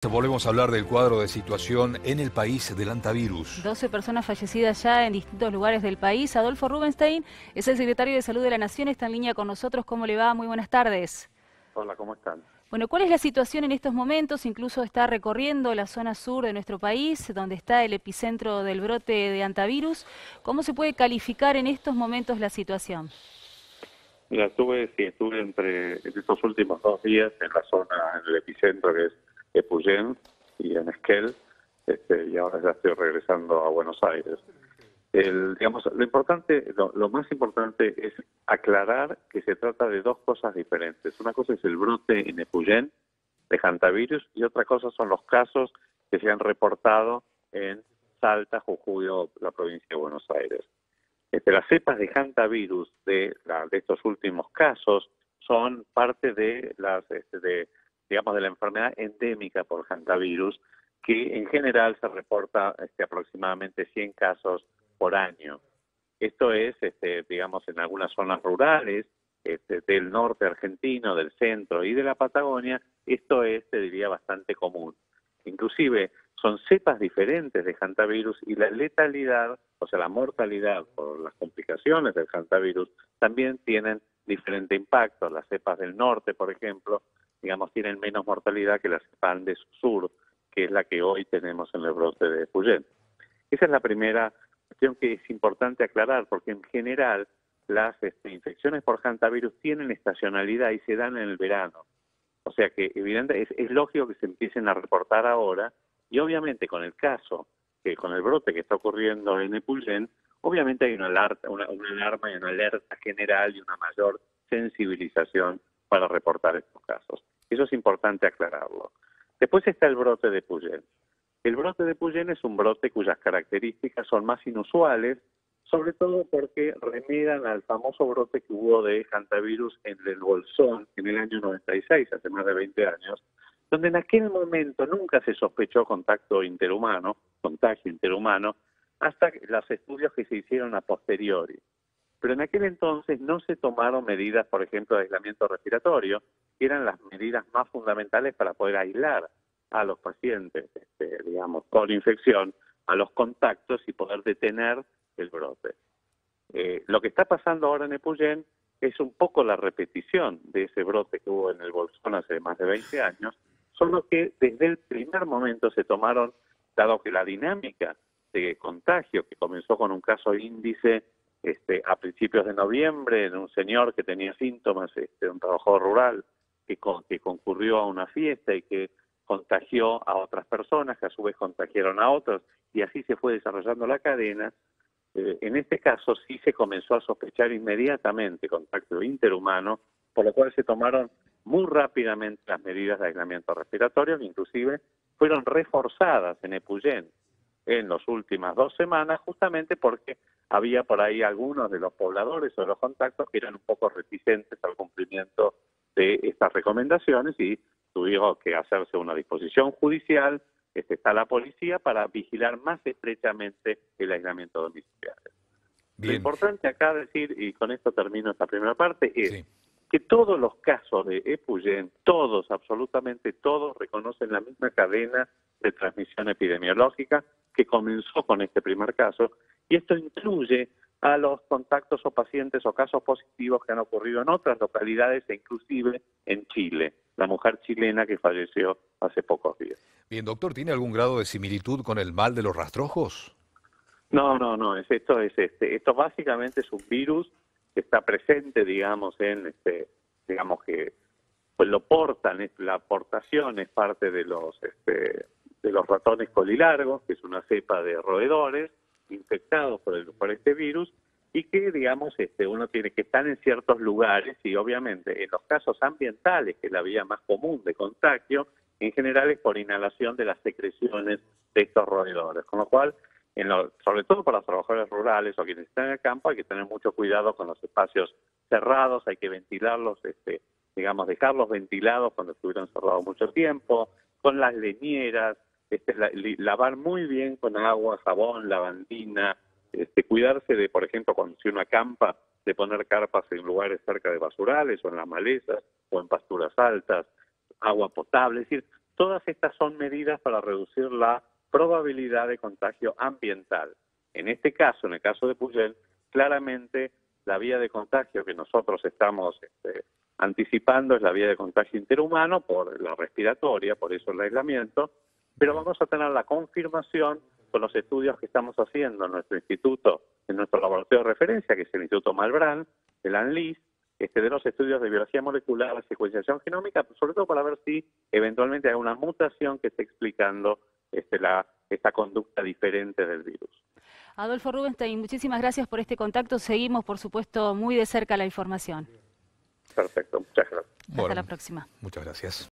Volvemos a hablar del cuadro de situación en el país del hantavirus. 12 personas fallecidas ya en distintos lugares del país. Adolfo Rubinstein es el secretario de Salud de la Nación, está en línea con nosotros. ¿Cómo le va? Muy buenas tardes. Hola, ¿cómo están? Bueno, ¿cuál es la situación en estos momentos? Incluso está recorriendo la zona sur de nuestro país, donde está el epicentro del brote de hantavirus. ¿Cómo se puede calificar en estos momentos la situación? Mira, estuve en estos últimos 2 días en la zona, en el epicentro que es Epuyén y en Esquel, y ahora ya estoy regresando a Buenos Aires. Lo más importante es aclarar que se trata de dos cosas diferentes. Una cosa es el brote en Epuyén de hantavirus y otra cosa son los casos que se han reportado en Salta, Jujuy o la provincia de Buenos Aires. Las cepas de hantavirus de estos últimos casos son parte de de la enfermedad endémica por hantavirus, que en general se reporta aproximadamente 100 casos por año. Esto es, en algunas zonas rurales del norte argentino, del centro y de la Patagonia, esto es, te diría, bastante común. Inclusive son cepas diferentes de hantavirus y la letalidad, o sea, la mortalidad por las complicaciones del hantavirus, también tienen diferente impacto. Las cepas del norte, por ejemplo, tienen menos mortalidad que la cepa Andes Sur, que es la que hoy tenemos en el brote de Epuyén. Esa es la primera cuestión que es importante aclarar, porque en general las infecciones por hantavirus tienen estacionalidad y se dan en el verano. O sea que es lógico que se empiecen a reportar ahora, y obviamente con el brote que está ocurriendo en Epuyén, obviamente hay una alarma y una alerta general y una mayor sensibilización para reportar estos casos. Eso es importante aclararlo. Después está el brote de Epuyén. El brote de Epuyén es un brote cuyas características son más inusuales, sobre todo porque remedan al famoso brote que hubo de hantavirus en el Bolsón en el año 96, hace más de 20 años, donde en aquel momento nunca se sospechó contagio interhumano, hasta los estudios que se hicieron a posteriori. Pero en aquel entonces no se tomaron medidas, por ejemplo, de aislamiento respiratorio, que eran las medidas más fundamentales para poder aislar a los pacientes, con infección, a los contactos y poder detener el brote. Lo que está pasando ahora en Epuyén es un poco la repetición de ese brote que hubo en el Bolsón hace más de 20 años, solo que desde el primer momento se tomaron, dado que la dinámica de contagio, que comenzó con un caso índice a principios de noviembre, en un señor que tenía síntomas, un trabajador rural, que concurrió a una fiesta y que contagió a otras personas, que a su vez contagiaron a otros, y así se fue desarrollando la cadena. En este caso sí se comenzó a sospechar inmediatamente contacto interhumano, por lo cual se tomaron muy rápidamente las medidas de aislamiento respiratorio, que inclusive fueron reforzadas en Epuyén en las últimas 2 semanas, justamente porque había por ahí algunos de los pobladores o de los contactos que eran un poco reticentes al cumplimiento de estas recomendaciones y tuvieron que hacerse una disposición judicial. Está la policía para vigilar más estrechamente el aislamiento domiciliario. Bien. Lo importante acá decir, y con esto termino esta primera parte, es Sí. que todos los casos de Epuyén, todos, absolutamente todos, reconocen la misma cadena de transmisión epidemiológica que comenzó con este primer caso, y esto incluye a los contactos o pacientes o casos positivos que han ocurrido en otras localidades e inclusive en Chile, la mujer chilena que falleció hace pocos días. Bien, doctor, ¿tiene algún grado de similitud con el mal de los rastrojos? No, esto básicamente es un virus que está presente, que pues lo portan, la aportación es parte de los ratones colilargos, que es una cepa de roedores infectados por este virus, y que, uno tiene que estar en ciertos lugares, y obviamente en los casos ambientales, que es la vía más común de contagio, en general es por inhalación de las secreciones de estos roedores, con lo cual, sobre todo para los trabajadores rurales o quienes están en el campo, hay que tener mucho cuidado con los espacios cerrados, hay que ventilarlos, dejarlos ventilados cuando estuvieron cerrados mucho tiempo, con las leñeras, lavar muy bien con agua, jabón, lavandina, cuidarse de, por ejemplo, cuando si uno acampa, de poner carpas en lugares cerca de basurales o en las malezas o en pasturas altas, agua potable, es decir, Todas estas son medidas para reducir la probabilidad de contagio ambiental. En este caso, en el caso de Pujol, claramente la vía de contagio que nosotros estamos anticipando es la vía de contagio interhumano por la respiratoria, por eso el aislamiento, pero vamos a tener la confirmación con los estudios que estamos haciendo en nuestro instituto, en nuestro laboratorio de referencia, que es el Instituto Malbrán, el ANLIS, de los estudios de biología molecular, secuenciación genómica, sobre todo para ver si eventualmente hay una mutación que esté explicando esta conducta diferente del virus. Adolfo Rubinstein, muchísimas gracias por este contacto. Seguimos, por supuesto, muy de cerca la información. Perfecto, muchas gracias. Hasta la próxima. Muchas gracias.